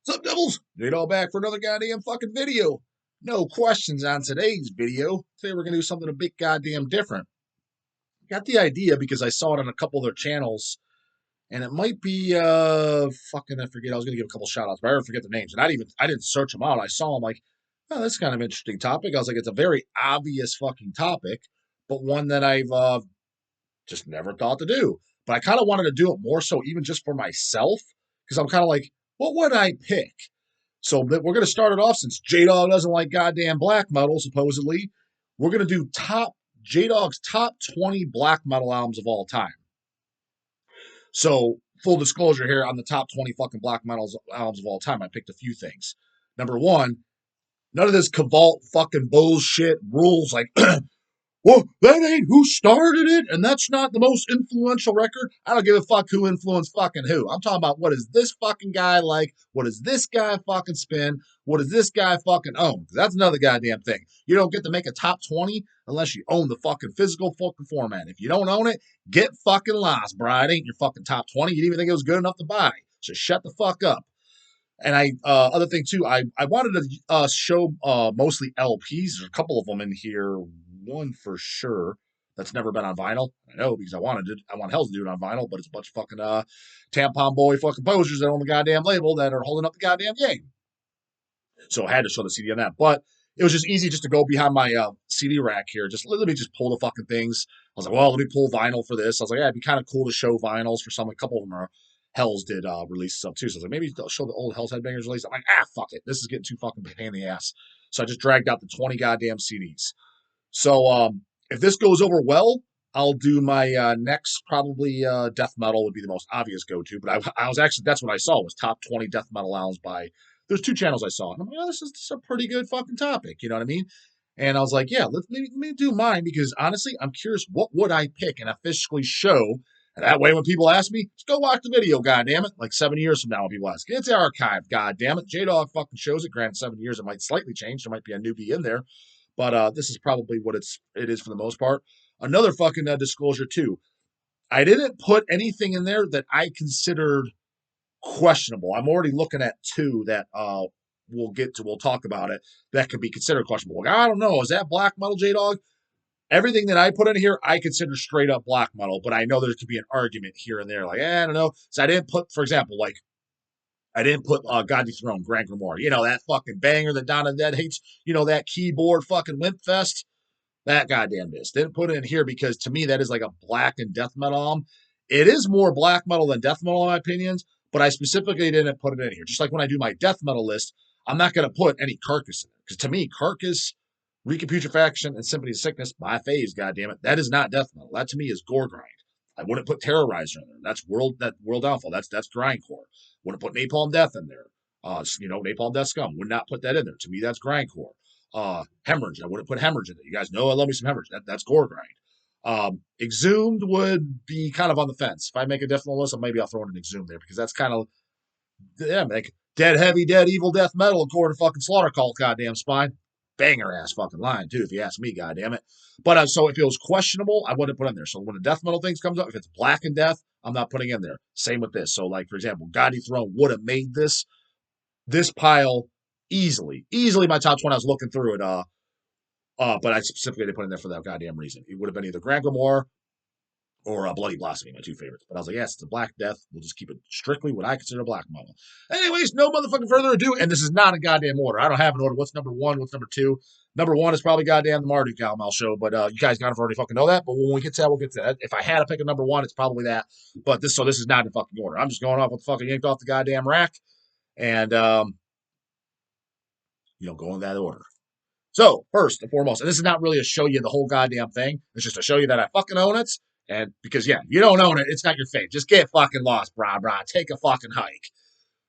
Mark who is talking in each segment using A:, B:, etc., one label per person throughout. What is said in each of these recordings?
A: What's up, devils? All back for another goddamn fucking video. No questions on today's video. Today we're gonna do something a bit goddamn different. Got the idea because I saw it on a couple of their channels, and it might be fucking I forget. I was gonna give a couple shout outs, but I forget their names. And I didn't search them out. I saw them like, oh, that's kind of an interesting topic. I was like, it's a very obvious fucking topic, but one that I've just never thought to do. But I kind of wanted to do it more so even just for myself, because I'm kind of like, what would I pick? So we're going to start it off since J-Dog doesn't like goddamn black metal, supposedly. We're going to do J-Dog's top 20 black metal albums of all time. So full disclosure here, on the top 20 fucking black metal albums of all time, I picked a few things. Number one, none of this Cavalt fucking bullshit rules like, well, that ain't who started it, and that's not the most influential record. I don't give a fuck who influenced fucking who. I'm talking about what is this fucking guy like? What does this guy fucking spin? What does this guy fucking own? That's another goddamn thing. You don't get to make a top 20 unless you own the fucking physical fucking format. If you don't own it, get fucking lost, bro. It ain't your fucking top 20. You didn't even think it was good enough to buy. So shut the fuck up. And other thing too, I wanted to show mostly LPs. There's a couple of them in here. One for sure that's never been on vinyl. I know because I wanted it. I want Hell's to do it on vinyl, but it's a bunch of fucking tampon boy fucking posers that own the goddamn label that are holding up the goddamn game. So I had to show the CD on that. But it was just easy just to go behind my CD rack here. Just let me just pull the fucking things. I was like, well, let me pull vinyl for this. I was like, yeah, it'd be kind of cool to show vinyls for some. A couple of them are Hells did release stuff too. So I was like, maybe they'll show the old Hell's Headbangers release. I'm like, fuck it. This is getting too fucking pain in the ass. So I just dragged out the 20 goddamn CDs. So if this goes over well, I'll do my next probably death metal would be the most obvious go-to. But I was actually, that's what I saw was top 20 death metal albums by, there's two channels I saw. And I'm like, oh, this is a pretty good fucking topic. You know what I mean? And I was like, yeah, let me do mine because honestly, I'm curious, what would I pick and officially show? And that way, when people ask me, just go watch the video, goddammit. Like 7 years from now, when people ask, it's archived, goddammit. J-Dog fucking shows it. Granted, 7 years, it might slightly change. There might be a newbie in there. But this is probably what it is for the most part. Another fucking disclosure, too. I didn't put anything in there that I considered questionable. I'm already looking at two that we'll talk about it, that could be considered questionable. Like, I don't know. Is that black metal, J-Dog? Everything that I put in here, I consider straight up black metal, but I know there could be an argument here and there. Like, I don't know. So I didn't put, for example, like, I didn't put God Enthroned, Grand Grimoire. You know, that fucking banger that Donna Dead hates. You know, that keyboard fucking wimp fest. That goddamn disc. Didn't put it in here because to me, that is like a black and death metal album. It is more black metal than death metal in my opinions, but I specifically didn't put it in here. Just like when I do my death metal list, I'm not going to put any Carcass in it. Because to me, Carcass, Recaputrefaction, and Symphony of Sickness, my faves, goddammit, that is not death metal. That to me is gore grind. I wouldn't put Terrorizer in there. That's world downfall. That's grindcore. Wouldn't put Napalm Death in there. Napalm Death Scum. Would not put that in there. To me, that's grindcore. Hemorrhage. I wouldn't put Hemorrhage in there. You guys know I love me some Hemorrhage. That's gore grind. Exhumed would be kind of on the fence. If I make a death metal list, maybe I'll throw in an Exhumed there because that's kind of like dead heavy, dead evil death metal according to fucking Slaughter Cult. Goddamn spine. Banger ass fucking line too, if you ask me, goddamn it. But so if it was questionable, I wouldn't put in there. So when the death metal things comes up, if it's black and death, I'm not putting in there. Same with this. So like for example, God Enthroned would have made this pile easily my top 20. I was looking through it, but I specifically didn't put in there for that goddamn reason. It would have been either Grand Grimoire or Bloody Blasphemy, my two favorites. But I was like, yes, it's a Black Death. We'll just keep it strictly what I consider black metal. Anyways, no motherfucking further ado. And this is not a goddamn order. I don't have an order. What's number one? What's number two? Number one is probably goddamn the Marduk album I'll show. But you guys kind of already fucking know that. But when we get to that, we'll get to that. If I had to pick a number one, it's probably that. But this is not in fucking order. I'm just going off what the fucking yanked off the goddamn rack. And, go in that order. So, first and foremost, and this is not really to show you the whole goddamn thing. It's just to show you that I fucking own it. And because, yeah, you don't own it, it's not your fave. Just get fucking lost, brah. Take a fucking hike.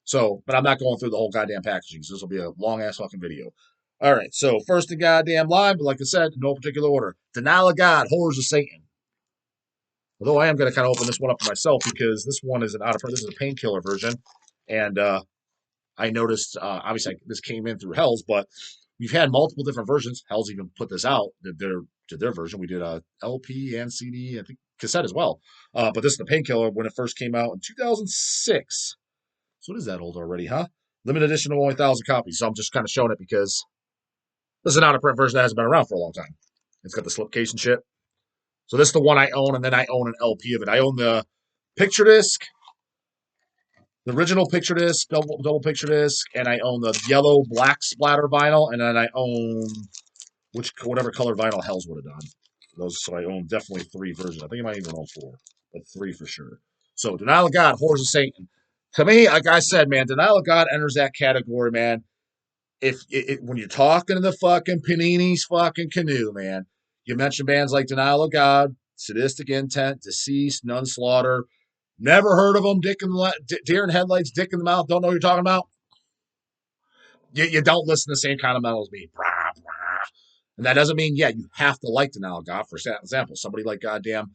A: So, but I'm not going through the whole goddamn packaging, so this will be a long-ass fucking video. All right, so first in goddamn line, but like I said, in no particular order. Denial of God, Horrors of Satan. Although I am going to kind of open this one up for myself because this one is this is a painkiller version. And I noticed, obviously, this came in through Hell's, but we've had multiple different versions. Hell's even put this out, their version. We did a LP and CD, I think cassette as well. But this is the Painkiller when it first came out in 2006. So what is that old already, huh? Limited edition of only 1,000 copies. So I'm just kind of showing it because this is not a print version that hasn't been around for a long time. It's got the slipcase and shit. So this is the one I own, and then I own an LP of it. I own the picture disc, the original picture disc, double picture disc, and I own the yellow black splatter vinyl, and then I own whatever color vinyl Hells would have done. Those, so I own definitely 3 versions. I think I might even own 4, but 3 for sure. So Denial of God, Horrors of Satan. To me, like I said, man, Denial of God enters that category, man. If when you're talking to the fucking Panini's fucking canoe, man, you mention bands like Denial of God, Sadistic Intent, Deceased, None Slaughter. Never heard of them. Deer in Headlights, Dick in the Mouth. Don't know what you're talking about. You don't listen to the same kind of metal as me. Brah, brah. And that doesn't mean, yeah, you have to like Denial of God. For example, somebody like goddamn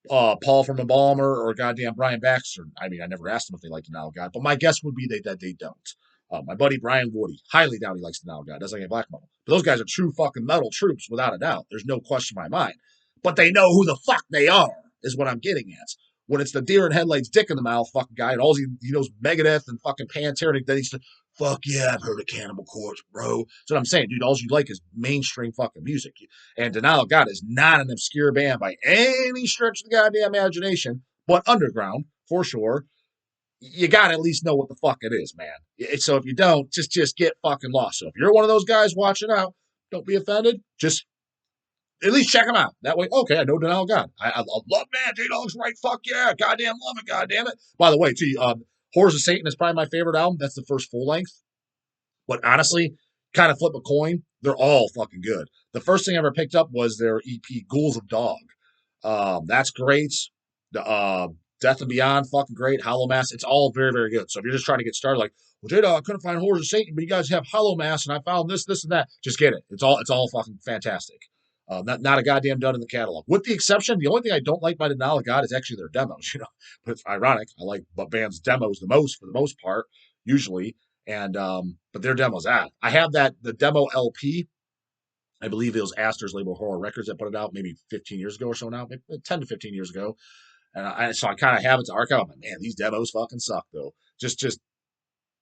A: Paul from Embalmer or goddamn Brian Baxter. I mean, I never asked them if they like Denial of God, but my guess would be that they don't. My buddy Brian Woody, highly doubt he likes Denial of God. Doesn't like black metal. But those guys are true fucking metal troops, without a doubt. There's no question in my mind. But they know who the fuck they are, is what I'm getting at. When it's the deer in headlights, dick in the mouth fucking guy, and all he knows Megadeth and fucking Pantera, and then he's like, fuck yeah, I've heard of Cannibal Corpse, bro. That's what I'm saying, dude. All you like is mainstream fucking music. And Denial of God is not an obscure band by any stretch of the goddamn imagination, but underground, for sure. You gotta at least know what the fuck it is, man. So if you don't, just get fucking lost. So if you're one of those guys watching out, don't be offended. Just at least check them out. That way, okay, I know Denial of God. I love, man, J-Dog's right. Fuck yeah. Goddamn love it. Goddamn it. By the way, too, Horrors of Satan is probably my favorite album. That's the first full length. But honestly, kind of flip a coin. They're all fucking good. The first thing I ever picked up was their EP, Ghouls of Dog. That's great. The Death and Beyond, fucking great. Hollow Mass, it's all very, very good. So if you're just trying to get started, like, well, J-Dog, I couldn't find Horrors of Satan, but you guys have Hollow Mass, and I found this, and that. Just get it. It's all fucking fantastic. Not a goddamn dud in the catalog. With the exception, the only thing I don't like by Denial of God is actually their demos. But it's ironic. I like bands' demos the most for the most part, usually. And but their demos, I have the demo LP. I believe it was Astor's label Horror Records that put it out maybe 15 years ago or so now, maybe 10 to 15 years ago. And so I kind of have it to archive. I'm like, man, these demos fucking suck though. Just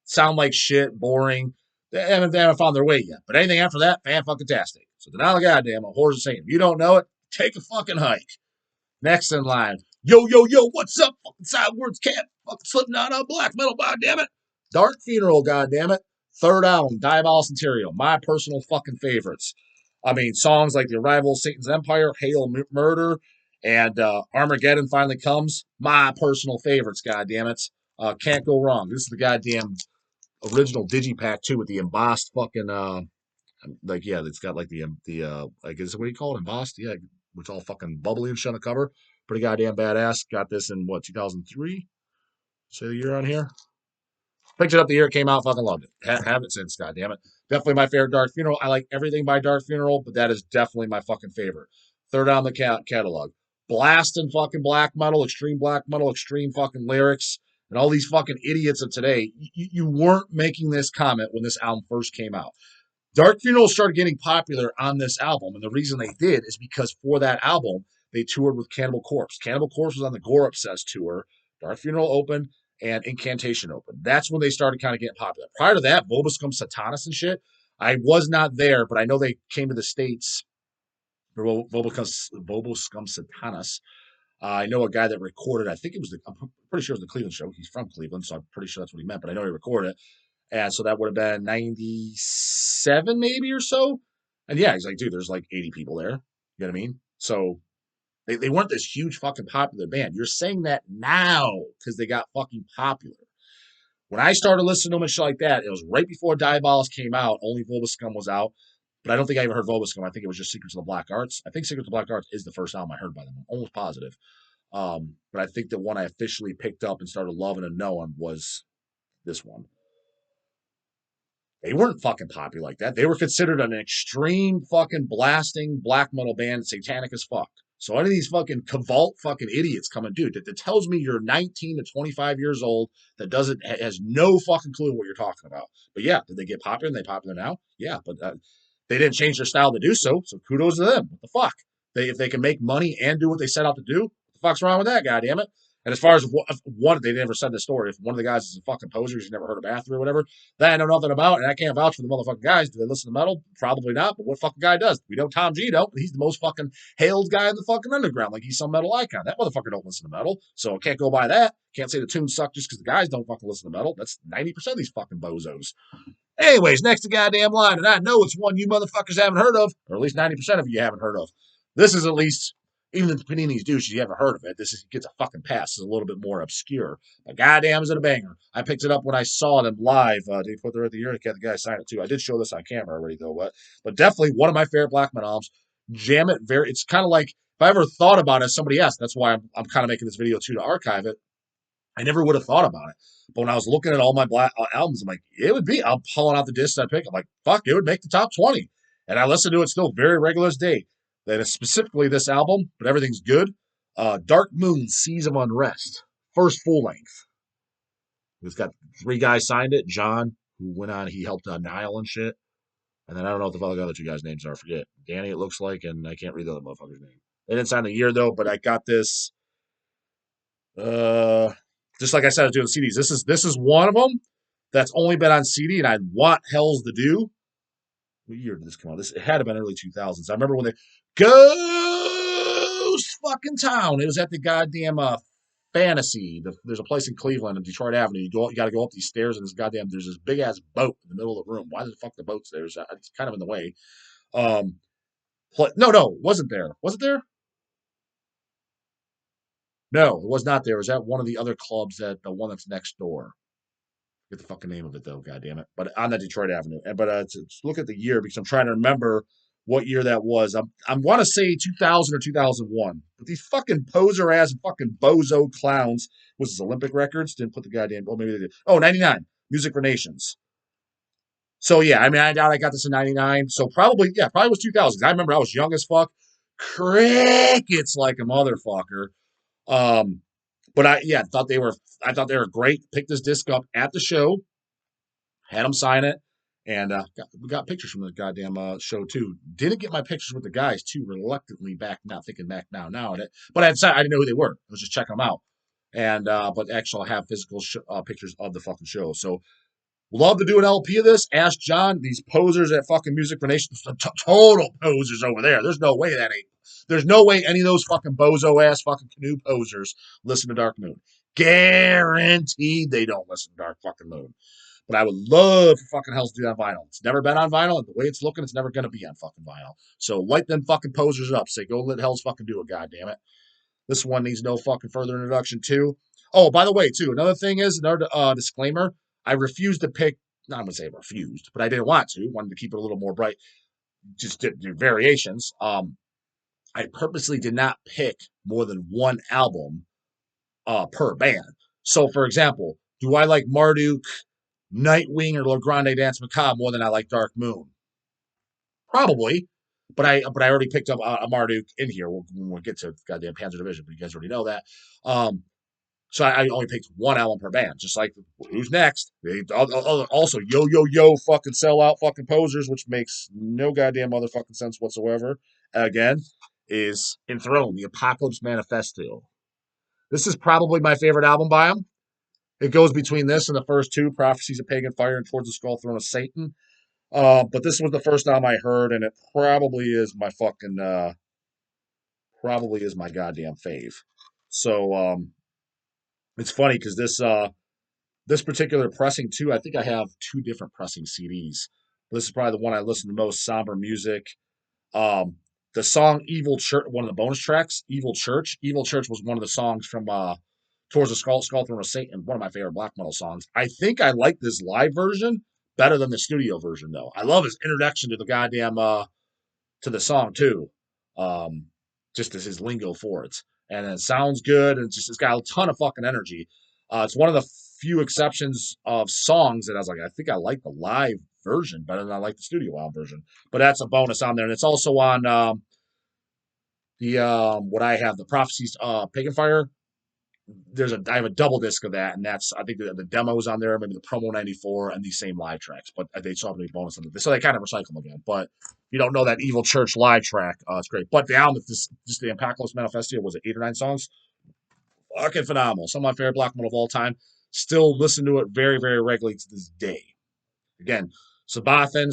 A: sound like shit, boring. They haven't found their way yet. But anything after that, fan-fucking-tastic. So Denial of Goddamn, Horrors of Satan. If you don't know it, take a fucking hike. Next in line, yo, what's up? Fucking Sidewards Cat. Fucking Slipknot on Black Metal, goddammit. Dark Funeral, goddammit. Third album, Diabolus Interior. My personal fucking favorites. I mean, songs like The Arrival, Satan's Empire, Hail Murder, and Armageddon Finally Comes. My personal favorites, goddammit. Can't go wrong. This is the goddamn original digipack too, with the embossed fucking it's got like the like, is it what do you call it, embossed? Yeah, it's all fucking bubbly and shit on the cover. Pretty goddamn badass. Got this in 2003. Say the year on here. Picked it up the year it came out. Fucking loved it. Haven't since. Goddamn it. Definitely my favorite Dark Funeral. I like everything by Dark Funeral, but that is definitely my fucking favorite. Third on the catalog. Blasting fucking black metal, extreme fucking lyrics. And all these fucking idiots of today, you weren't making this comment when this album first came out. Dark Funeral started getting popular on this album, and the reason they did is because for that album, they toured with Cannibal Corpse. Cannibal Corpse was on the Gore Obsessed tour. Dark Funeral opened, and Incantation opened. That's when they started kind of getting popular. Prior to that, Vobiscum Satanas and shit, I was not there, but I know they came to the States for Vobiscum Satanas. I know a guy that recorded, I'm pretty sure it was the Cleveland show. He's from Cleveland, so I'm pretty sure that's what he meant, but I know he recorded it. And so that would have been 97 maybe or so. And yeah, he's like, dude, there's like 80 people there. You know what I mean? So they weren't this huge fucking popular band. You're saying that now because they got fucking popular. When I started listening to them and shit like that, it was right before Diabolus came out. Only Vobiscum was out. But I don't think I even heard Vobiscum. I think it was just Secrets of the Black Arts. I think Secrets of the Black Arts is the first album I heard by them. I'm almost positive. But I think the one I officially picked up and started loving and knowing was this one. They weren't fucking popular like that. They were considered an extreme fucking blasting black metal band, satanic as fuck. So any of these fucking cavalt fucking idiots coming, dude, that tells me you're 19 to 25 years old, that has no fucking clue what you're talking about. But yeah, did they get popular? And they popular now? Yeah, but they didn't change their style to do so. So kudos to them. What the fuck? If they can make money and do what they set out to do, what the fuck's wrong with that? Goddamn it! And as far as if one, they never said the story. If one of the guys is a fucking poser, he's never heard of Bathory or whatever, that I know nothing about, and I can't vouch for the motherfucking guys. Do they listen to metal? Probably not. But what fucking guy does? We know Tom G don't. He's the most fucking hailed guy in the fucking underground. Like he's some metal icon. That motherfucker don't listen to metal, so I can't go by that. Can't say the tunes suck just because the guys don't fucking listen to metal. That's 90% of these fucking bozos. Anyways, next to goddamn line, and I know it's one you motherfuckers haven't heard of, or at least 90% of you haven't heard of. This is at least, even the Panini's douche, you haven't heard of it. This is, gets a fucking pass. It's a little bit more obscure. But goddamn, is it a banger. I picked it up when I saw them live. Did you put the right the year? I can't the guy signed it too. I did show this on camera already though, but definitely one of my favorite Blackmetal albums. Jam it very. It's kind of like if I ever thought about it, somebody asked. That's why I'm kind of making this video too to archive it. I never would have thought about it. But when I was looking at all my black albums, I'm like, it would be. I'm pulling out the discs I pick. I'm like, fuck, it would make the top 20. And I listen to it still very regular as day. That is specifically this album, but everything's good. Darkmoon, Seas of Unrest. First full length. It's got 3 guys signed it. John, who went on, he helped Nile and shit. And then I don't know what the other 2 guys' names are. I forget. Danny, it looks like, and I can't read the other motherfucker's name. They didn't sign the year, though, but I got this. Just like I said, I was doing CDs. This is one of them that's only been on CD, and I want Hell's to do. What year did this come out? It had to have been early 2000s. I remember when they Ghost fucking Town. It was at the goddamn Fantasy. There's a place in Cleveland, on Detroit Avenue. You got to go up these stairs, and there's this big ass boat in the middle of the room. Why the fuck the boat's there? It's kind of in the way. No, wasn't there? Was it there? No, it was not there. It was at one of the other clubs, at the one that's next door. Get the fucking name of it though, goddamn it! But on that Detroit Avenue. But to look at the year because I'm trying to remember what year that was. I want to say 2000 or 2001. But these fucking poser ass fucking bozo clowns. Was this Olympic Records? Didn't put the goddamn. Oh, maybe they did. Oh, 99. Music for Nations. So yeah, I mean, I doubt I got this in 99. So probably was 2000. I remember I was young as fuck. Crickets like a motherfucker. But I thought they were great. Picked this disc up at the show, had them sign it, and we got pictures from the goddamn show too. Didn't get my pictures with the guys too reluctantly back now, thinking back now at it. But I didn't know who they were. I was just checking them out, and but actually I have physical pictures of the fucking show. So love to do an LP of this. Ask John. These posers at fucking Music for Nations, total posers over there. There's no way that ain't. There's no way any of those fucking bozo ass fucking canoe posers listen to Darkmoon. Guaranteed they don't listen to Dark fucking Moon. But I would love for fucking Hells to do that on vinyl. It's never been on vinyl, and the way it's looking, it's never gonna be on fucking vinyl. So light them fucking posers up. Say go let Hells fucking do it. Goddamn it. This one needs no fucking further introduction too. Oh, by the way, too, another thing is another disclaimer. I refused to pick. Not I'm gonna say refused, but I didn't want to. Wanted to keep it a little more bright. Just did variations. I purposely did not pick more than one album per band. So, for example, do I like Marduk, Nightwing, or Le Grande Dance Macabre more than I like Darkmoon? Probably, but I already picked up a Marduk in here. We'll get to goddamn Panzer Division, but you guys already know that. So I only picked one album per band, just like who's next. They also yo fucking sell out fucking posers, which makes no goddamn motherfucking sense whatsoever. Again, is Enthroned, the Apocalypse Manifesto. This is probably my favorite album by him. It goes between this and the first 2, Prophecies of Pagan Fire and Towards the Skull Throne of Satan. But this was the first album I heard, and it probably is my fucking goddamn fave. So it's funny because this particular pressing too, I think I have 2 different pressing CDs. This is probably the one I listen to most. Somber music. The song Evil Church, one of the bonus tracks, Evil Church. Evil Church was one of the songs from Towards the Skull Throne of Satan, one of my favorite black metal songs. I think I like this live version better than the studio version, though. I love his introduction to the goddamn to the song too. Just as his lingo for it. And it sounds good, and it's got a ton of fucking energy. It's one of the few exceptions of songs that I was like, I think I like the live version better than I like the studio album version. But that's a bonus on there, and it's also on what I have, the Prophecies Pagan Fire. I have a double disc of that, and that's I think the demos on there, maybe the promo 94 and these same live tracks, but they still have to be bonus on it. So they kind of recycle them again. But if you don't know that Evil Church live track, it's great. But the album, just the Apocalypse Manifesto, was it 8 or 9 songs? fucking phenomenal. Some of my favorite black metal of all time. Still listen to it very, very regularly to this day. Again, Sabbathan,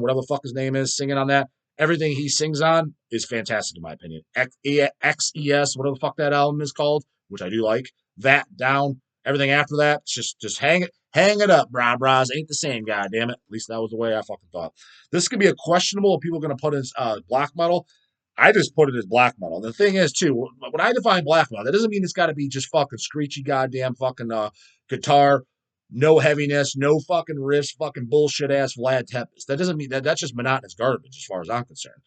A: whatever the fuck his name is, singing on that. Everything he sings on is fantastic in my opinion. XES, whatever the fuck that album is called, which I do like. That down. Everything after that, just hang it up, bras. Ain't the same, goddamn it. At least that was the way I fucking thought. This could be a questionable if people are gonna put in black metal. I just put it as black metal. The thing is, too, when I define black metal, that doesn't mean it's got to be just fucking screechy goddamn fucking guitar, no heaviness, no fucking riffs, fucking bullshit ass Vlad Tepes. That doesn't mean that's just monotonous garbage as far as I'm concerned.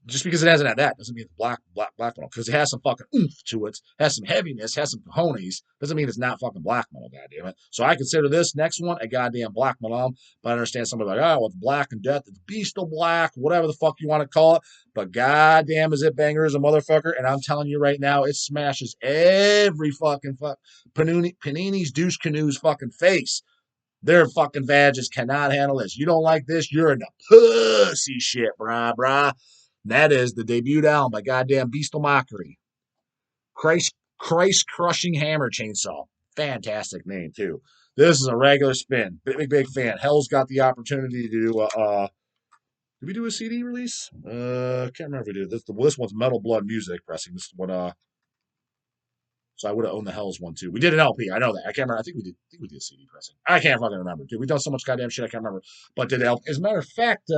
A: Just because it hasn't had that doesn't mean it's black metal. Because it has some fucking oomph to it, has some heaviness, has some cojones. Doesn't mean it's not fucking black metal, goddamn it. So I consider this next one a goddamn black metal album. But I understand somebody like, oh, well, it's black and death, it's bestial black, whatever the fuck you want to call it. But goddamn is it banger as a motherfucker. And I'm telling you right now, it smashes every fucking Panini's douche canoe's fucking face. Their fucking badges cannot handle this. You don't like this, you're in the pussy shit, brah. That is the debut album by goddamn Bestial Mockery. Christ-crushing hammer chainsaw. Fantastic name, too. This is a regular spin. Big fan. Hell's got the opportunity to do did we do a CD release? Can't remember if we did. This one's Metal Blood Music pressing. This is what so I would have owned the Hells one too. We did an LP. I know that. I can't remember. I think we did a CD pressing. I can't fucking remember, dude. We've done so much goddamn shit. I can't remember. But did LP. As a matter of fact,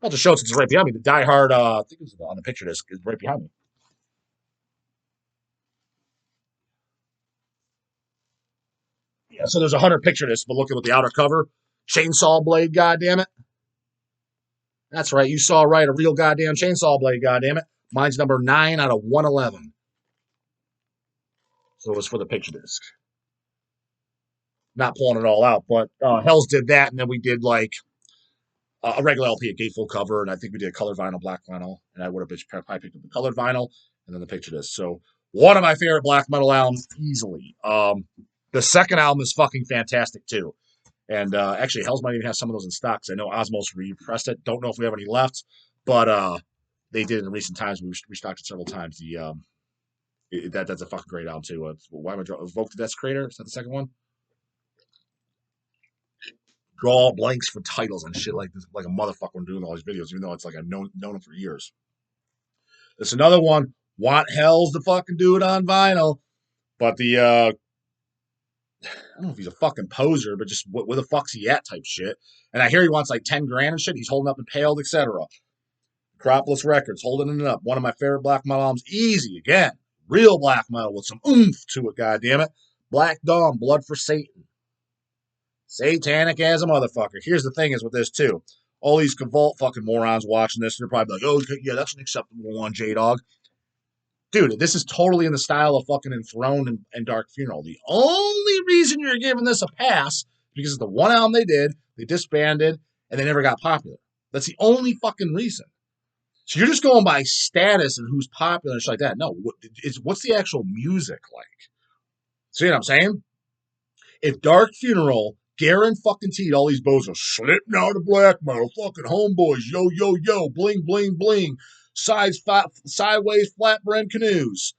A: I'll just show it since it's right behind me. The Die Hard, I think it was on the picture disc, is right behind me. Yeah, so there's 100 picture discs, but looking at the outer cover, chainsaw blade, goddammit. That's right, you saw right, a real goddamn chainsaw blade, goddammit. Mine's number 9 out of 111. So it was for the picture disc. Not pulling it all out, but Hells did that, and then we did like a regular LP, a gatefold cover, and I think we did a colored vinyl, black vinyl, and I would have probably picked up the colored vinyl and then the picture disc. So one of my favorite black metal albums, easily. The second album is fucking fantastic too, and actually, Hell's might even have some of those in stock. Cause I know Osmos repressed it. Don't know if we have any left, but they did in recent times. We restocked it several times. That's a fucking great album too. Why am I drawing? Evoke the Desecrator? Is that the second one? Draw blanks for titles and shit like this, like a motherfucker when doing all these videos, even though it's like I've known him for years. There's another one. Want Hells to fucking do it on vinyl, but I don't know if he's a fucking poser, but just where the fuck's he at type shit. And I hear he wants like 10 grand and shit. He's holding up Impaled, etc. Acropolis Records, holding it up. One of my favorite black metal albums. Easy again. Real black metal with some oomph to it, goddammit. Black Dawn, Blood for Satan. Satanic as a motherfucker. Here's the thing is with this too. All these Cavalt fucking morons watching this, they're probably like, oh, yeah, that's an acceptable one, J-Dog. Dude, this is totally in the style of fucking Enthroned and Dark Funeral. The only reason you're giving this a pass because it's the one album they did, they disbanded, and they never got popular. That's the only fucking reason. So you're just going by status and who's popular and shit like that. No, what's the actual music like? See what I'm saying? If Dark Funeral guaranteed all these bozos slipping out of black metal, fucking homeboys, yo, bling, sideways flat brim canoes.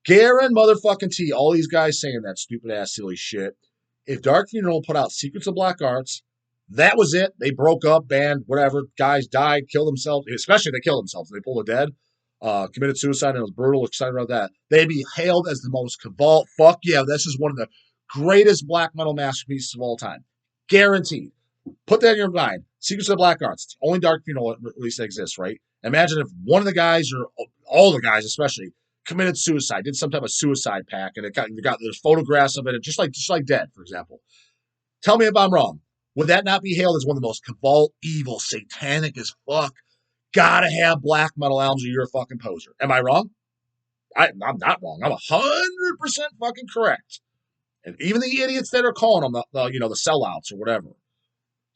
A: Guaranteed all these guys saying that stupid ass silly shit. If Dark Funeral put out Secrets of Black Arts, that was it. They broke up, banned, whatever. Guys died, killed themselves. Especially if they killed themselves. They pulled a dead. Committed suicide, and it was brutal. Excited about that. They'd be hailed as the most Cavalt. Fuck yeah, this is one of the greatest black metal masterpieces of all time. Guaranteed. Put that in your mind. Secrets of the Black Arts. It's the only Dark Funeral release that exists, right? Imagine if one of the guys, or all the guys especially, committed suicide, did some type of suicide pack, and there's photographs of it, just like Dead, for example. Tell me if I'm wrong. Would that not be hailed as one of the most Cavalt, evil, satanic as fuck? Gotta have black metal albums or you're a fucking poser. Am I wrong? I'm not wrong. I'm 100% fucking correct. And even the idiots that are calling them the sellouts or whatever,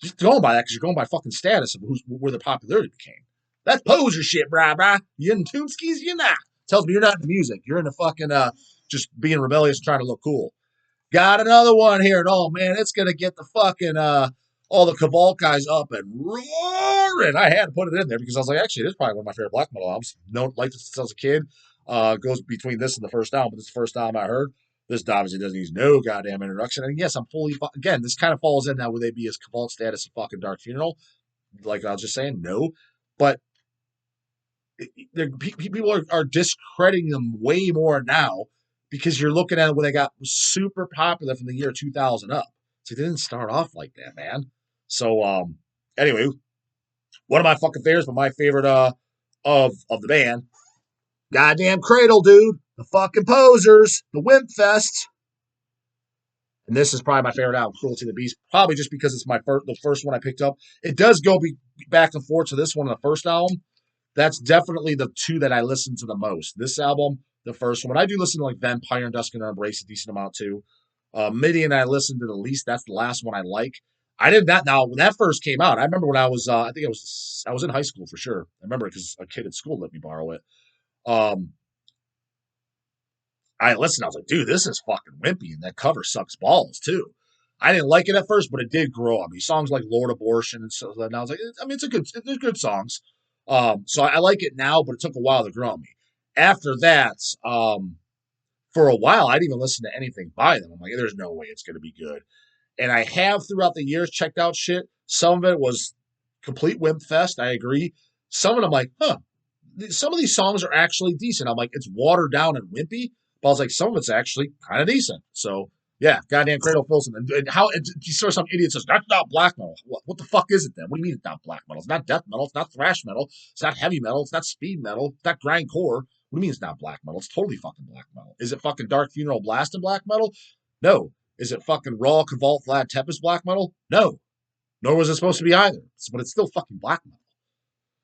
A: just going by that because you're going by fucking status of where the popularity became. That's poser shit, brah. You in Tombskis? You're not. Tells me you're not in the music. You're in the fucking just being rebellious and trying to look cool. Got another one here. And oh man, it's gonna get the fucking all the Cavalt guys up and roaring. I had to put it in there because I was like, actually, this is probably one of my favorite black metal albums. Liked it since I was a kid. Goes between this and the first album, but this is the first album I heard. This obviously doesn't use no goddamn introduction. And yes, I'm fully, again, this kind of falls in now. Would they be as Cabal status of fucking Dark Funeral? Like I was just saying, no. But people are discrediting them way more now because you're looking at it when they got super popular from the year 2000 up. So they didn't start off like that, man. So, anyway, one of my fucking favorites, but my favorite of the band, goddamn Cradle, dude. The fucking Posers, the Wimp Fest. And this is probably my favorite album, Cruelty to the Beast, probably just because it's the first one I picked up. It does go back and forth to this one and the first album. That's definitely the two that I listen to the most. This album, the first one. I do listen to like Vampire and Dusk and Embrace a decent amount too. Midian I listened to the least. That's the last one I like. I did that now when that first came out. I remember when I was I was in high school for sure. I remember because a kid at school let me borrow it. I listened. I was like, dude, this is fucking wimpy, and that cover sucks balls too. I didn't like it at first, but it did grow on me. Songs like Lord Abortion and stuff. And I was like, I mean, they're good songs. So I like it now, but it took a while to grow on me. After that, for a while, I didn't even listen to anything by them. I'm like, there's no way it's going to be good. And I have throughout the years checked out shit. Some of it was complete wimp fest. I agree. Some of them, like, some of these songs are actually decent. I'm like, it's watered down and wimpy, but I was like, some of it's actually kind of decent. So yeah, goddamn Cradle of Filth. And how you saw some idiot says that's not black metal. What the fuck is it then? What do you mean it's not black metal? It's not death metal. It's not thrash metal. It's not heavy metal. It's not speed metal. It's not grindcore. What do you mean it's not black metal? It's totally fucking black metal. Is it fucking Dark Funeral Blast and black metal? No. Is it fucking Raw, Cavalt, Vlad Tepes black metal? No. Nor was it supposed to be either. But it's still fucking black metal.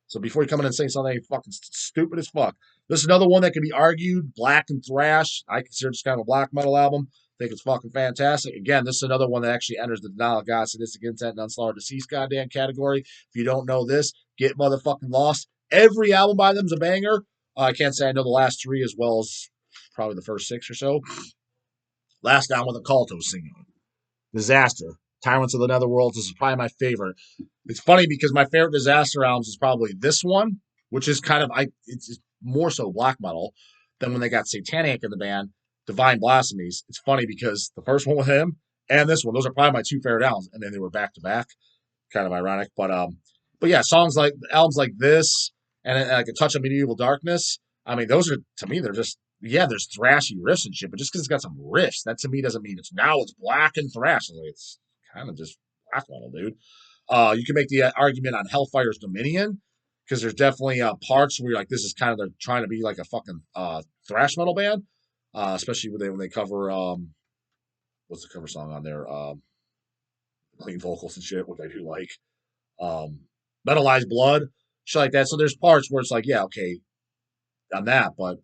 A: So before you come in and say something fucking stupid as fuck, this is another one that can be argued. Black and thrash. I consider this kind of a black metal album. I think it's fucking fantastic. Again, this is another one that actually enters the denial of God, sadistic intent, and unslaughtered deceased goddamn category. If you don't know this, get motherfucking lost. Every album by them is a banger. I can't say I know the last three as well as probably the first six or so. Last album with a Culto singing. Disaster. Tyrants of the Netherworld. This is probably my favorite. It's funny because my favorite Disaster albums is probably this one, which is kind of it's more so black metal than when they got Satanic in the band, Divine Blasphemies. It's funny because the first one with him and this one, those are probably my two favorite albums, and then they were back to back. Kind of ironic, but yeah, albums like this and like a touch of medieval darkness. I mean, those are to me they're just there's thrashy riffs and shit, but just because it's got some riffs, that to me doesn't mean it's black and thrash. It's kind of just black metal, dude. You can make the argument on Hellfire's Dominion because there's definitely parts where you're like, this is kind of they're trying to be like a fucking thrash metal band, especially when they cover what's the cover song on there? Clean vocals and shit, which I do like. Metalized Blood, shit like that. So there's parts where it's like, yeah, okay, on that, but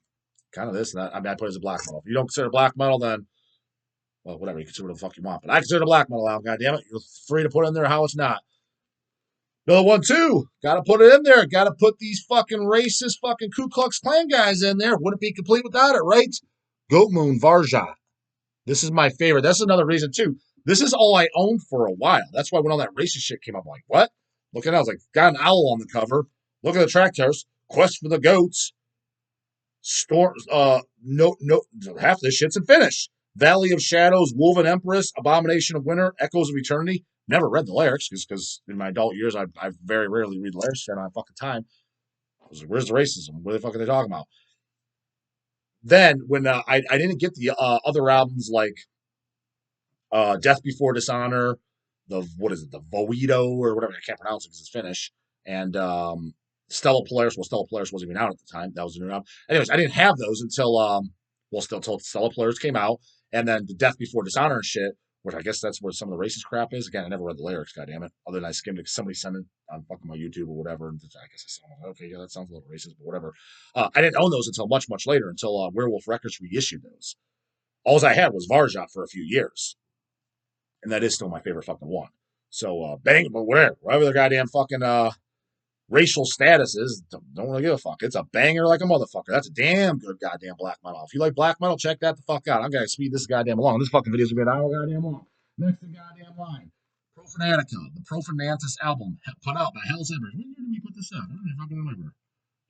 A: kind of this and that. I mean, I put it as a black metal. If you don't consider black metal, then well, whatever, you consider what the fuck you want. But I consider it a black metal album, goddammit. You're free to put it in there how it's not. Another one, too. Gotta put it in there. Gotta put these fucking racist fucking Ku Klux Klan guys in there. Wouldn't be complete without it, right? Goatmoon, Varja. This is my favorite. That's another reason, too. This is all I owned for a while. That's why when all that racist shit came up, I'm like, what? Looking at it, I was like, got an owl on the cover. Look at the track tears. Quest for the Goats. Storm, no, half this shit's in Finnish. Valley of Shadows, Woven Empress, Abomination of Winter, Echoes of Eternity. Never read the lyrics because in my adult years I very rarely read the lyrics. I don't have fucking time. I was like, where's the racism? What the fuck are they talking about? Then when I didn't get the other albums like Death Before Dishonor, the Voido or whatever, I can't pronounce it because it's Finnish, and Stella Polaris. Well, Stella Polaris wasn't even out at the time. That was a new album. Anyways, I didn't have those until until Stella Polaris came out, and then the Death Before Dishonor and shit, which I guess that's where some of the racist crap is. Again, I never read the lyrics, goddammit. Other than I skimmed it, somebody sent it on fucking my YouTube or whatever, and I guess I saw it. Okay, yeah, that sounds a little racist, but whatever. I didn't own those until much later, until Werewolf Records reissued those. All I had was Varja for a few years, and that is still my favorite fucking one. So bang, but whatever the goddamn fucking racial status is, don't really give a fuck. It's a banger like a motherfucker. That's a damn good goddamn black metal. If you like black metal, check that the fuck out. I'm gonna speed this goddamn along. This fucking video's gonna be an hour goddamn long. Next in goddamn line, Profanatica, the Profanatis album put out by Hell's Embers. When did we put this out? I don't even fucking remember.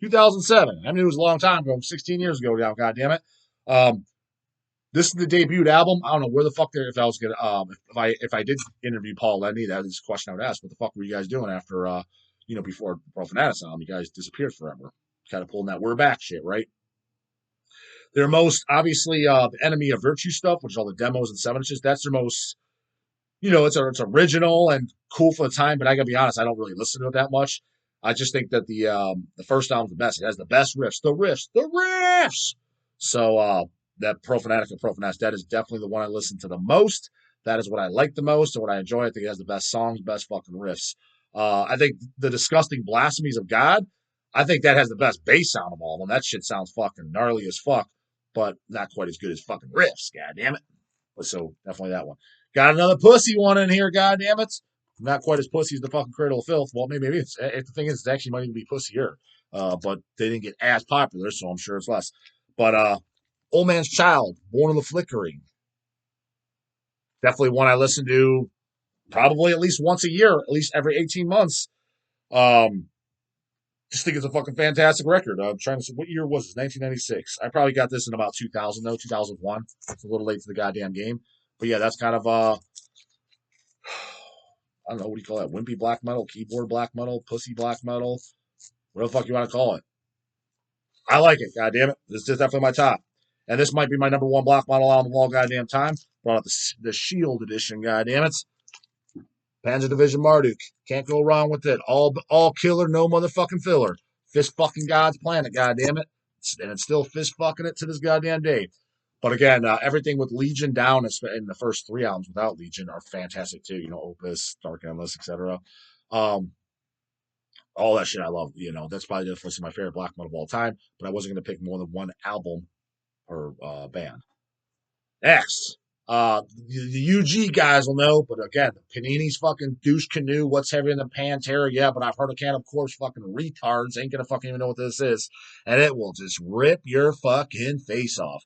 A: 2007. I mean, it was a long time ago, 16 years ago now. God damn it. This is the debuted album. I don't know where the fuck if I was gonna if I did interview Paul Lenny, that is a question I would ask. What the fuck were you guys doing after before Profanatica album? You guys disappeared forever. Kind of pulling that we're back shit, right? Their most obviously the Enemy of Virtue stuff, which is all the demos and 7 inches. That's their most, it's original and cool for the time. But I gotta be honest, I don't really listen to it that much. I just think that the first album's the best. It has the best riffs, the riffs. So that Profanatica, that is definitely the one I listen to the most. That is what I like the most and what I enjoy. I think it has the best songs, best fucking riffs. I think the Disgusting Blasphemies of God, I think that has the best bass sound of all of them. That shit sounds fucking gnarly as fuck, but not quite as good as fucking riffs, god damn it. So definitely that one. Got another pussy one in here, god damn it. Not quite as pussy as the fucking Cradle of Filth. Well, maybe it's the thing is, it actually might even be pussier. But they didn't get as popular, so I'm sure it's less. But Old Man's Child, Born in the Flickering. Definitely one I listen to probably at least once a year, at least every 18 months. Just think it's a fucking fantastic record. I'm trying to see, what year was this? 1996. I probably got this in about 2000, though, 2001. It's a little late to the goddamn game. But yeah, that's kind of, I don't know, what do you call that? Wimpy black metal, keyboard black metal, pussy black metal, whatever the fuck you want to call it. I like it, goddamn it. This is definitely my top. And this might be my number one black metal album of all goddamn time. Brought out the Shield edition, goddamn it. Panzer Division Marduk. Can't go wrong with it. All killer, no motherfucking filler. Fist fucking God's planet, goddammit. And it's still fist fucking it to this goddamn day. But again, everything with Legion down in the first 3 albums without Legion are fantastic too. Opus, Dark Endless, etc. All that shit I love. That's probably definitely my favorite black metal of all time. But I wasn't going to pick more than one album per band. Next. The UG guys will know, but again, Panini's fucking douche canoe. What's heavier than Pantera? Yeah, but I've heard a can of Corpse. Fucking retards ain't gonna fucking even know what this is, and it will just rip your fucking face off.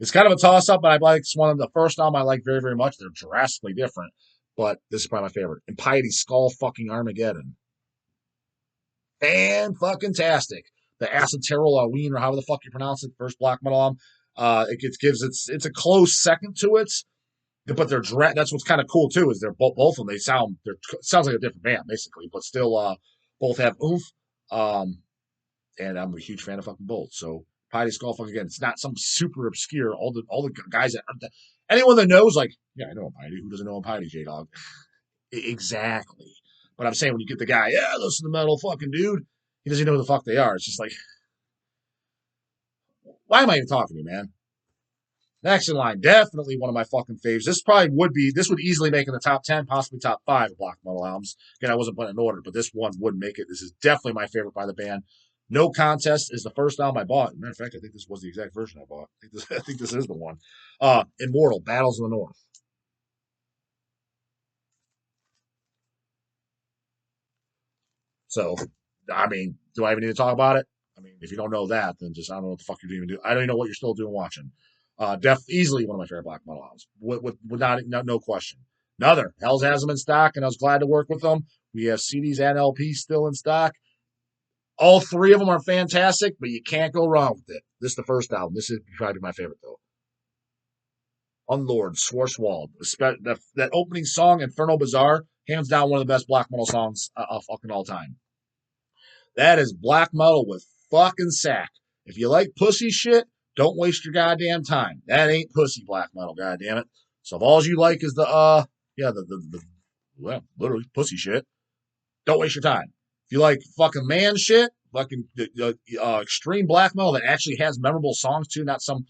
A: It's kind of a toss up, but I like one of the first album I like very, very much. They're drastically different, but this is probably my favorite. Impiety Skull fucking Armageddon. Fan-fucking-tastic. The Aceterol Halloween, or however the fuck you pronounce it, first black metal album. It's a close second to it, but that's what's kind of cool too, is they're both of them. Sounds like a different band basically, but still both have oomph. And I'm a huge fan of fucking both. So Piety Skull, fucking again, it's not some super obscure. All the guys anyone that knows, like, yeah, I know a Piety. Who doesn't know a Piety, J Dog? Exactly. But I'm saying, when you get the guy, yeah, listen to metal, fucking dude, he doesn't know who the fuck they are. It's just like, why am I even talking to you, man? Next in line, definitely one of my fucking faves. This would easily make in the top 10, possibly top 5 of black metal albums. Again, I wasn't putting in order, but this one would make it. This is definitely my favorite by the band. No Contest is the first album I bought. Matter of fact, I think this was the exact version I bought. I think this is the one. Immortal, Battles in the North. So, I mean, do I even need to talk about it? I mean, if you don't know that, then just, I don't know what the fuck you're even doing. I don't even know what you're still doing watching. Easily one of my favorite black metal albums, without no question. Another, Hell's has them in stock, and I was glad to work with them. We have CDs and LPs still in stock. All 3 of them are fantastic, but you can't go wrong with it. This is the first album. This is probably my favorite, though. Unlord, Schwarzwald. That opening song, Infernal Bazaar, hands down one of the best black metal songs of fucking all time. That is black metal with fucking sack. If you like pussy shit, don't waste your goddamn time. That ain't pussy black metal, goddamn it. So if all you like is literally pussy shit, don't waste your time. If you like fucking man shit, fucking extreme black metal that actually has memorable songs too, not some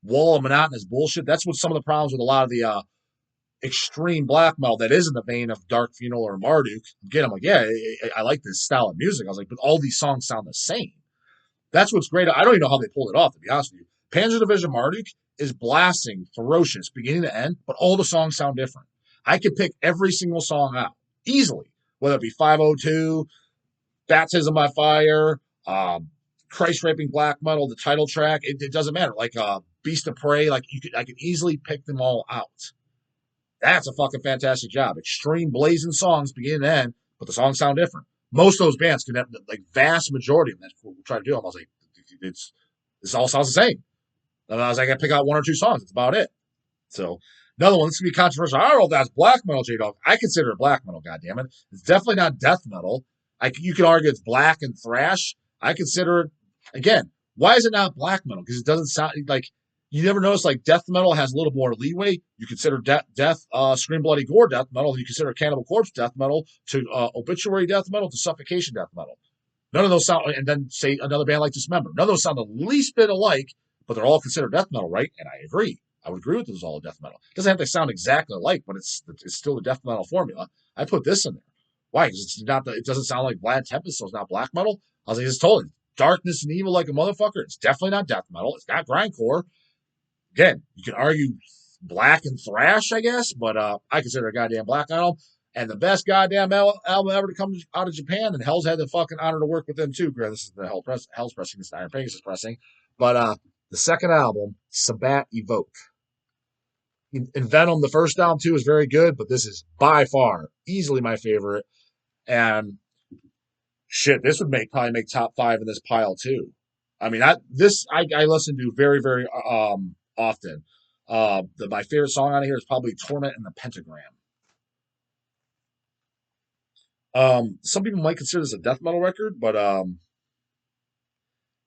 A: wall of monotonous bullshit. That's what some of the problems with a lot of the extreme black metal that is in the vein of Dark Funeral or Marduk. Again, I'm like, yeah, I like this style of music. I was like, but all these songs sound the same. That's what's great. I don't even know how they pulled it off, to be honest with you. Panzer Division Marduk is blasting, ferocious, beginning to end, but all the songs sound different. I could pick every single song out easily, whether it be 502, Baptism by Fire, Christ Raping Black Metal, the title track. It doesn't matter. Like Beast of Prey, I could easily pick them all out. That's a fucking fantastic job. Extreme blazing songs beginning to end, but the songs sound different. most of those bands can have, like, vast majority of them. That's what we're trying to do. I was like, this all sounds the same. And I was like, I pick out one or two songs. That's about it. So another one. This can be controversial. I don't know if that's black metal, J Dog. I consider it black metal. Goddammit, it's definitely not death metal. You can argue it's black and thrash. I consider it again. Why is it not black metal? Because it doesn't sound like you never notice. Like death metal has a little more leeway. You consider death, scream bloody gore death metal. You consider Cannibal Corpse death metal to obituary death metal to suffocation death metal. None of those sound, and then say another band like Dismember. None of those sound the least bit alike, but they're all considered death metal, right? And I agree. I would agree with this all death metal. It doesn't have to sound exactly alike, but it's still the death metal formula. I put this in there. Why? Because it's not. It doesn't sound like Vlad Tempest, so it's not black metal. I was like, it's totally darkness and evil like a motherfucker. It's definitely not death metal. It's not grindcore. Again, you can argue black and thrash, I guess, but I consider it a goddamn black album. And the best goddamn album ever to come out of Japan, and Hell's had the fucking honor to work with them too. This is the Hell's pressing, this is Iron Pegasus pressing. But the second album, Sabbat Evoke. In Venom, the first album too is very good, but this is by far easily my favorite. And shit, this would probably make top 5 in this pile too. I mean, I listen to very, very often. My favorite song out of here is probably Torment and the Pentagram. Some people might consider this a death metal record, but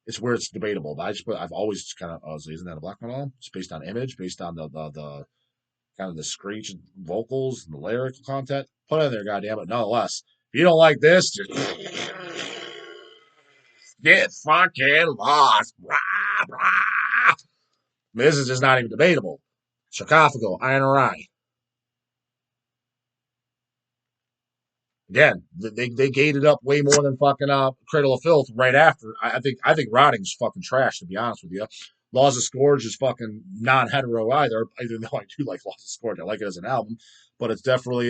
A: it's where it's debatable. But I've always kind of isn't that a black metal album? It's based on image, based on the kind of the screech and vocals and the lyrical content. Put it in there, goddamn it. Nonetheless, if you don't like this, just get fucking lost. Rah, rah. This is just not even debatable. Sarcofago, Iron Eye. Again, they gated up way more than fucking Cradle of Filth right after. I think Rotting's fucking trash, to be honest with you. Laws of Scourge is fucking non-hetero either, even though I do like Laws of Scourge. I like it as an album, but it's definitely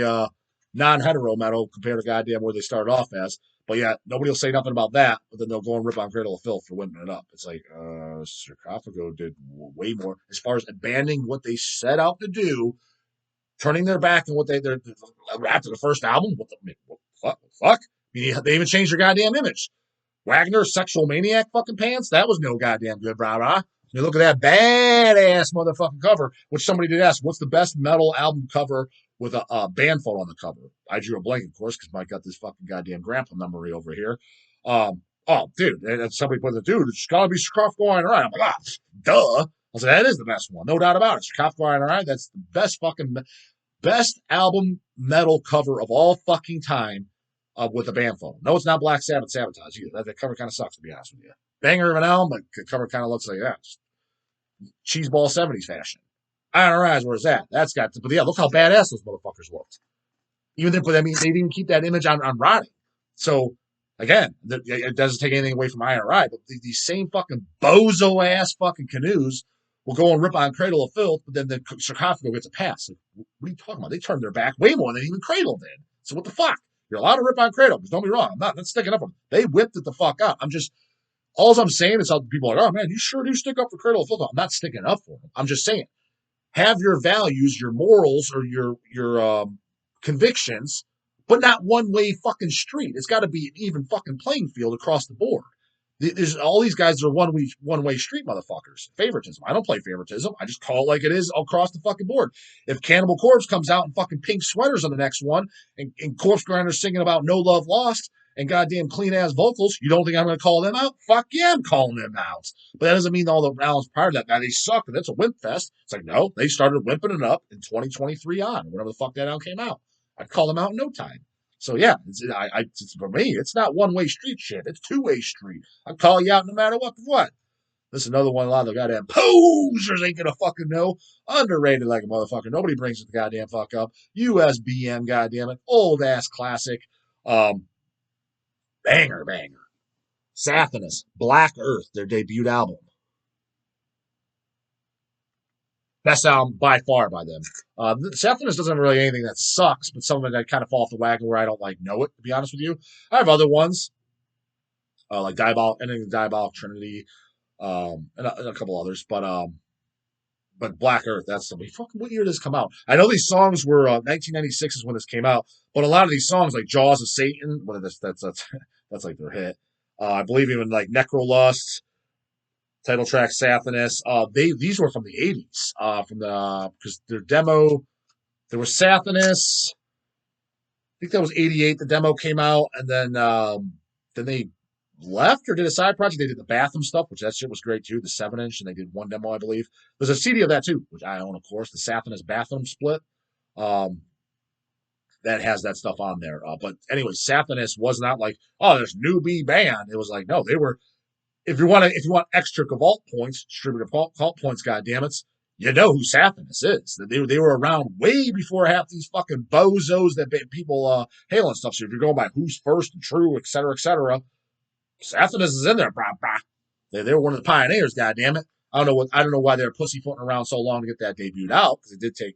A: non-hetero metal compared to goddamn where they started off as. But yeah, nobody will say nothing about that, but then they'll go and rip on Cradle of Filth for whipping it up. It's like, Sarcofago did way more as far as abandoning what they set out to do, turning their back on what they're after the first album. What the fuck? I mean, they even changed their goddamn image. Wagner, sexual maniac fucking pants. That was no goddamn good, brah. You look at that badass motherfucking cover, which somebody did ask, what's the best metal album cover with a band photo on the cover? I drew a blank, of course, because Mike got this fucking goddamn grandpa memory over here. Oh, dude, and somebody put the dude, it's gotta be Sarcofago Iron Eye. I'm like, duh. I was like, that is the best one, no doubt about it. Sarcofago Iron Eye, that's the best album metal cover of all fucking time with a band photo. No, it's not Black Sabbath Sabotage either. That cover kind of sucks, to be honest with you. Banger of an album, but the cover kind of looks like that. Cheeseball 70s fashion. Iron Eyes, where's that? That's got to, but yeah, look how badass those motherfuckers looked. Even then, but I mean, they didn't keep that image on Roddy. So, again, it doesn't take anything away from Iron Eye, but these same fucking bozo ass fucking canoes will go and rip on Cradle of Filth, but then the Sarcofago gets a pass. Like, what are you talking about? They turned their back way more than even Cradle did. So what the fuck? You're allowed to rip on Cradle, but don't be wrong. I'm not sticking up for them. They whipped it the fuck out. All I'm saying is how people are like, oh man, you sure do stick up for Cradle of Filth. I'm not sticking up for them. I'm just saying, have your values, your morals, or your convictions, but not one-way fucking street. It's got to be an even fucking playing field across the board. There's all these guys are one-way street motherfuckers. Favoritism. I don't play favoritism. I just call it like it is across the fucking board. If Cannibal Corpse comes out in fucking pink sweaters on the next one, and Corpse Grinders singing about No Love Lost, and goddamn clean-ass vocals, you don't think I'm going to call them out? Fuck yeah, I'm calling them out. But that doesn't mean all the albums prior to that, they suck, and that's a wimp fest. It's like, no, they started wimping it up in 2023 on, whenever the fuck that album came out. I'd call them out in no time. So yeah, for me, it's not one-way street shit. It's two-way street. I call you out no matter what. This is another one a lot of the goddamn posers ain't gonna fucking know. Underrated like a motherfucker. Nobody brings it the goddamn fuck up. USBM, goddamn it. Old-ass classic. Banger. Toughness, Black Earth, their debut album. Best album by far by them. Toughness doesn't have really anything that sucks, but some of it I kind of fall off the wagon where I don't like know it, to be honest with you. I have other ones, like Diabolic, Ending the Diabolic Trinity, and a couple others, but but Black Earth, that's something. Fucking what year did this come out? I know these songs were 1996 is when this came out, but a lot of these songs like Jaws of Satan, that's like their hit. I believe even like Necrolust, title track Sathanas. These were from the 80s. From the because their demo there was Sathanas. I think that was 88. The demo came out, and then they left or did a side project. They did the Bathroom stuff, which that shit was great too. The 7-inch, and they did one demo, I believe. There's a CD of that too, which I own, of course. The Sathanas Bathroom split. That has that stuff on there. But anyway, Sathanas was not like, oh, there's newbie band. It was like, no, they were. If you want extra Vault points, distributor Vault points, goddammit, you know who Sathanas is. They were around way before half these fucking bozos that people hail and stuff. So if you're going by who's first and true, et cetera, Sathanas is in there, brah, brah. They were one of the pioneers, goddammit. I don't know why they're pussyfooting around so long to get that debuted out, because it did take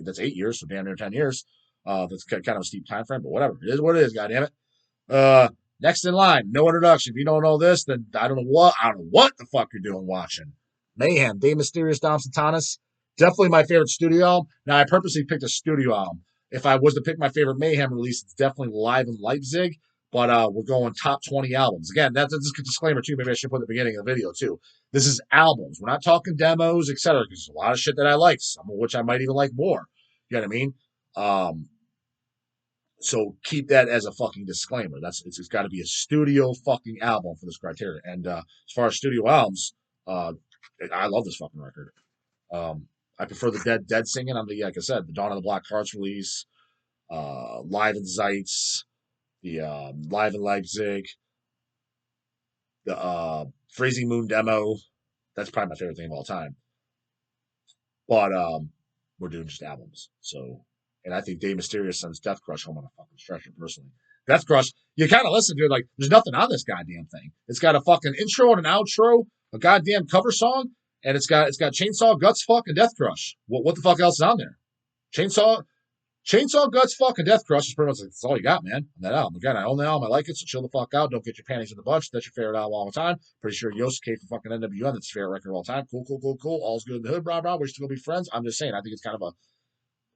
A: that's 8 years, so damn near 10 years. That's kind of a steep time frame, but whatever. It is what it is, goddammit. Next in line, no introduction. If you don't know this, then I don't know what the fuck you're doing watching. Mayhem, De Mysterious Dom Satanas. Definitely my favorite studio album. Now, I purposely picked a studio album. If I was to pick my favorite Mayhem release, it's definitely Live in Leipzig, but we're going top 20 albums. Again, that's just a disclaimer, too. Maybe I should put at the beginning of the video, too. This is albums. We're not talking demos, etc. Because there's a lot of shit that I like, some of which I might even like more. You know what I mean? So keep that as a fucking disclaimer. It's got to be a studio fucking album for this criteria. And as far as studio albums, I love this fucking record. I prefer the Dead singing on the, like I said, the Dawn of the Black Hearts release, Live in Zeitz, the Live in Leipzig, the Freezing Moon demo. That's probably my favorite thing of all time. But we're doing just albums, so. And I think Dave Mysterious sends Death Crush home on a fucking stretcher, personally. Death Crush, you kind of listen to it like, there's nothing on this goddamn thing. It's got a fucking intro and an outro, a goddamn cover song, and it's got Chainsaw, Guts, Fuck, and Death Crush. What the fuck else is on there? Chainsaw, Guts, Fuck, and Death Crush is pretty much like, that's all you got, man, on that album. Again, I own the album, I like it, so chill the fuck out. Don't get your panties in the bunch. That's your favorite album all the time. Pretty sure Yosuke from fucking NWN, that's your favorite record of all time. Cool. All's good in the hood, brah. We're still gonna be friends. I'm just saying, I think it's kind of a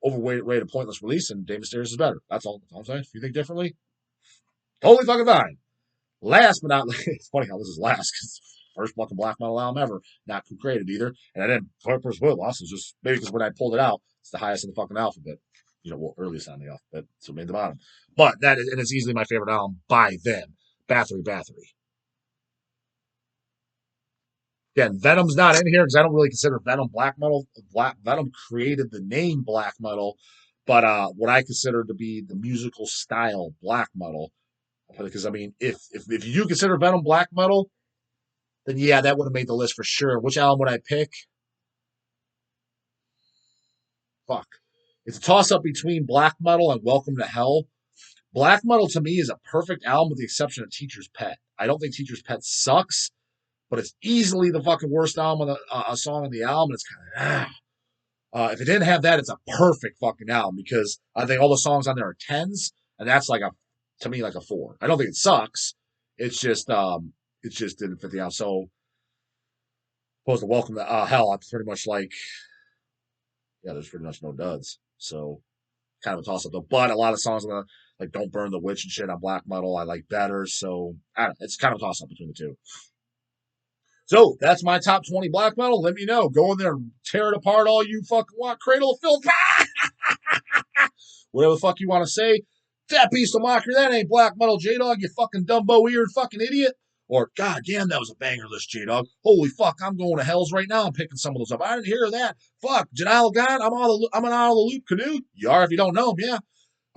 A: overrated, pointless release, and Dave Mysterious is better. That's all I'm saying. If you think differently, totally fucking fine. Last but not least, it's funny how this is last, because first fucking black metal album ever, not who created either, and I didn't purpose with loss. It's just maybe because when I pulled it out, it's the highest in the fucking alphabet. Earliest on the alphabet, so it made the bottom. But that is, and it's easily my favorite album by them, Bathory. Again, Venom's not in here because I don't really consider Venom black metal. Venom created the name black metal, but what I consider to be the musical style black metal. Because I mean, if you consider Venom black metal, then yeah, that would have made the list for sure. Which album would I pick? Fuck. It's a toss up between black metal and Welcome to Hell. Black metal to me is a perfect album with the exception of Teacher's Pet. I don't think Teacher's Pet sucks, but it's easily the fucking worst album on a song on the album. And it's kind of if it didn't have that, it's a perfect fucking album, because I think all the songs on there are 10s, and that's to me like a 4. I don't think it sucks. It's just didn't fit the album. So opposed to Welcome to Hell, I'm pretty much like, yeah, there's pretty much no duds. So kind of a toss up though. But a lot of songs like Don't Burn the Witch and shit on black metal I like better. So I don't know, it's kind of a toss up between the two. So that's my top 20 black metal. Let me know. Go in there and tear it apart all you fucking want. Cradle of Filth. Whatever the fuck you want to say. That Bestial Mockery, that ain't black metal, J-Dog, you fucking Dumbo-eared fucking idiot. Or, god damn, that was a banger list, J-Dog. Holy fuck, I'm going to Hell's right now. I'm picking some of those up. I didn't hear that. Fuck, Janelle God, I'm an out of the loop canoe. You are if you don't know him, yeah.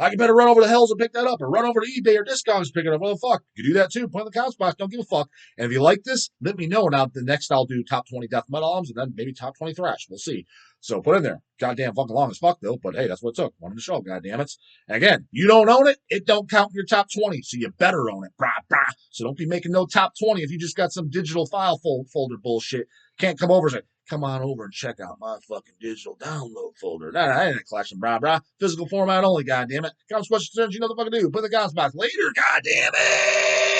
A: You better run over to Hell's and pick that up, or run over to eBay or Discogs and pick it up. What the fuck? You can do that too. Put it in the comments box. Don't give a fuck. And if you like this, let me know. Now, the next I'll do top 20 death metal albums, and then maybe top 20 thrash. We'll see. So put in there. Goddamn fucking long as fuck, though. But hey, that's what it took. Wanted to show, goddammit. And again, you don't own it, it don't count in your top 20. So you better own it. Brah. So don't be making no top 20 if you just got some digital file folder bullshit. Can't come over and say, come on over and check out my fucking digital download folder. Nah, I ain't a collection, brah. Physical format only, goddammit. Comments, questions, concerns, you know the fuck to do. Put in the comments box later, goddammit.